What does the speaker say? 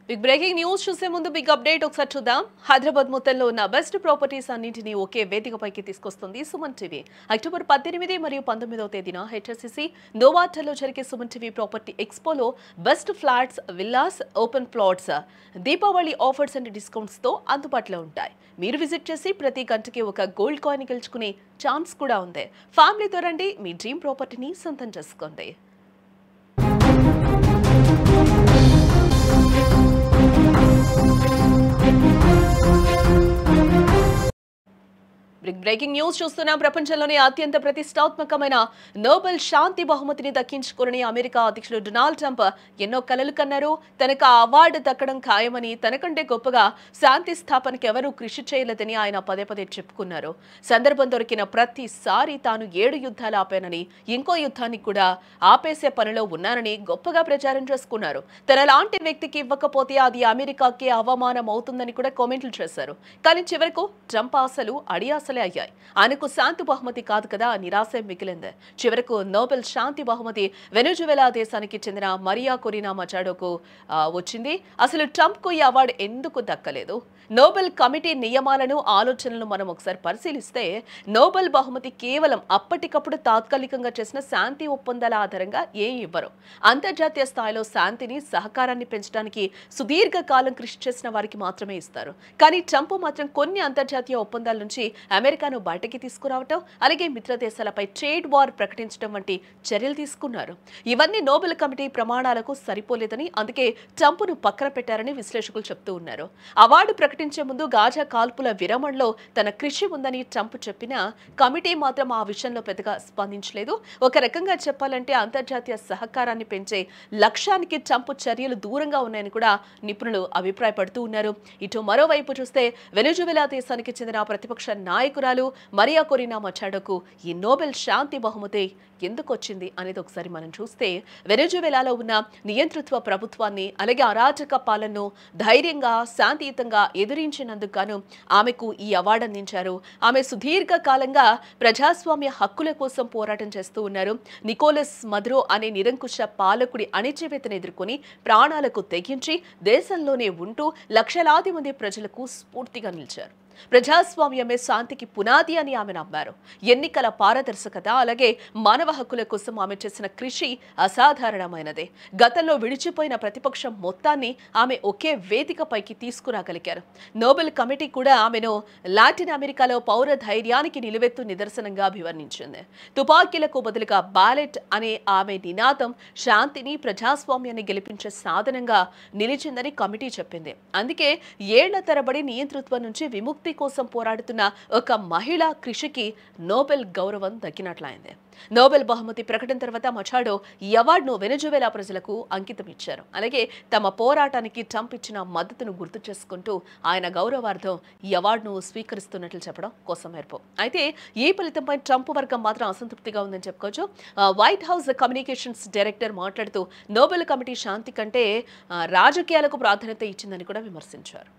Big breaking news చూసే ముందు big update ఒకసారి చూద్దాం. హైదరాబాద్ మొత్తంలో ఉన్న బెస్ట్ ప్రాపర్టీస్ అన్నింటినీ ఒకే వేదికపైకి తీసుకొస్తుంది సుమన్ టీవీ. అక్టోబర్ 18 మరియు 19వ తేదీన హెచ్ఎస్సిసి నోవాటర్లో జరిగే సుమన్ టీవీ ప్రాపర్టీ ఎక్స్పోలో best flats, villas, open plots Deepavali offers and discounts తో అందుబాటులో ఉంటాయి. మీరు విజిట్ చేసి ప్రతి గంటకి ఒక గోల్డ్ కాయిన్ గెలుచుకునే ఛాన్స్ కూడా ఉంది. ఫ్యామిలీతో రండి, మీ డ్రీమ్ ప్రాపర్టీని సొంతం చేసుకోండి. బిగ్ బ్రేకింగ్ న్యూస్ చూస్తున్నాం. ప్రపంచంలోనే అత్యంత ప్రతిష్టాత్మకమైన నోబెల్ శాంతి బహుమతిని దక్కించుకుని అమెరికా అధ్యక్షుడు డొనాల్డ్ ట్రంప్ ఎన్నో కలలు కన్నారు. తనకు ఆ అవార్డు దక్కడం ఖాయమని, తనకంటే గొప్పగా శాంతి స్థాపనకు ఎవరూ కృషి చేయలేదని ఆయన పదే పదే చెప్పుకున్నారు. సందర్భం దొరికిన ప్రతిసారి తాను 7 యుద్ధాలు ఆపానని, ఇంకో యుద్ధాన్ని కూడా ఆపేసే పనిలో ఉన్నానని గొప్పగా ప్రచారం చేసుకున్నారు. తన లాంటి వ్యక్తికి ఇవ్వకపోతే అది అమెరికాకే అవమానం అవుతుందని కూడా కామెంట్లు చేశారు. కానీ చివరకు ట్రంప్ ఆశలు అడియాసలే అయ్యాయి. ఆయనకు శాంతి బహుమతి కాదు కదా, నిరాశ మిగిలింది. చివరకు నోబెల్ శాంతి బహుమతి వెనెజువెలా దేశానికి చెందిన మరియా కొరినా మచాడోకు వచ్చింది. అసలు ట్రంప్ కు ఈ అవార్డు ఎందుకు దక్కలేదు? నోబెల్ కమిటీ నియమాలను, ఆలోచనలను మనం ఒకసారి పరిశీలిస్తే నోబెల్ బహుమతి కేవలం అప్పటికప్పుడు తాత్కాలికంగా చేసిన శాంతి ఒప్పందాల ఆధారంగా ఇవ్వరు. అంతర్జాతీయ స్థాయిలో శాంతిని, సహకారాన్ని పెంచడానికి సుదీర్ఘ కాలం కృషి చేసిన వారికి మాత్రమే ఇస్తారు. కానీ ట్రంప్ మాత్రం కొన్ని అంతర్జాతీయ ఒప్పందాల నుంచి అమెరికాను బయటకి తీసుకురావటం, అలాగే మిత్ర దేశాలపై ట్రేడ్ వార్ ప్రకటించడం వంటి చర్యలు తీసుకున్నారు. ఇవన్నీ నోబెల్ కమిటీ ప్రమాణాలకు సరిపోలేదని, అందుకే ట్రంప్ను పక్కన పెట్టారని విశ్లేషకులు చెప్తూ ఉన్నారు. అవార్డు ప్రకటించే ముందు గాజా కాల్పుల విరమణలో తన కృషి ఉందని ట్రంప్ చెప్పినా కమిటీ మాత్రం ఆ విషయంలో పెద్దగా స్పందించలేదు. ఒక రకంగా చెప్పాలంటే అంతర్జాతీయ సహకారాన్ని పెంచే లక్ష్యానికి ట్రంప్ చర్యలు దూరంగా ఉన్నాయని కూడా నిపుణులు అభిప్రాయపడుతూ ఉన్నారు. ఇటు మరోవైపు చూస్తే వెనెజువెలా దేశానికి చెందిన ప్రతిపక్ష నాయకురాలు మరియా కొరినా మచాడోకు ఈ నోబెల్ శాంతి బహుమతి ఎందుకు వచ్చింది అనేది ఒకసారి మనం చూస్తే, వెనెజువెలాలో ఉన్న నియంతృత్వ ప్రభుత్వాన్ని, అలాగే అరాచక పాలనను ధైర్యంగా, శాంతియుతంగా ఎదిరించినందుకు గాను ఆమెకు ఈ అవార్డు అందించారు. ఆమె సుదీర్ఘ కాలంగా ప్రజాస్వామ్య హక్కుల కోసం పోరాటం చేస్తూ ఉన్నారు. నికోలస్ మదురో అనే నిరంకుశ పాలకుడి అణిచివేతను ఎదుర్కొని ప్రాణాలకు తెగించి దేశంలోనే ఉంటూ లక్షలాది మంది ప్రజలకు స్ఫూర్తిగా నిలిచారు. ప్రజాస్వామ్యమే శాంతికి పునాది అని ఆమె నమ్మారు. ఎన్నికల పారదర్శకత, అలాగే మానవ హక్కుల కోసం ఆమె చేసిన కృషి అసాధారణమైనదే. గతంలో విడిచిపోయిన ప్రతిపక్షం మొత్తాన్ని ఆమె ఒకే వేదికపైకి తీసుకురాగలిగారు. నోబెల్ కమిటీ కూడా ఆమెను లాటిన్ అమెరికాలో పౌర ధైర్యానికి నిలువెత్తు నిదర్శనంగా అభివర్ణించింది. తుపాకీలకు బదులుగా బ్యాలెట్ అనే ఆమె నినాదం శాంతిని, ప్రజాస్వామ్యాన్ని గెలిపించే సాధనంగా నిలిచిందని కమిటీ చెప్పింది. అందుకే ఏళ్ల తరబడి నియంతృత్వం నుంచి విముక్తి కోసం పోరాడుతున్న ఒక మహిళా కృషికి నోబెల్ గౌరవం దక్కినట్లయింది. నోబెల్ బహుమతి ప్రకటన తర్వాత మచాడో ఈ అవార్డును వెనెజువెలా ప్రజలకు అంకితం ఇచ్చారు. అలాగే తమ పోరాటానికి ట్రంప్ ఇచ్చిన మద్దతును గుర్తు చేసుకుంటూ ఆయన గౌరవార్థం ఈ అవార్డును స్వీకరిస్తున్నట్లు చెప్పడం కోసమేర్పు. అయితే ఈ ఫలితంపై ట్రంప్ వర్గం మాత్రం అసంతృప్తిగా ఉందని చెప్పుకోవచ్చు. వైట్ హౌస్ కమ్యూనికేషన్స్ డైరెక్టర్ మాట్లాడుతూ నోబెల్ కమిటీ శాంతి కంటే రాజకీయాలకు ప్రాధాన్యత ఇచ్చిందని కూడా విమర్శించారు.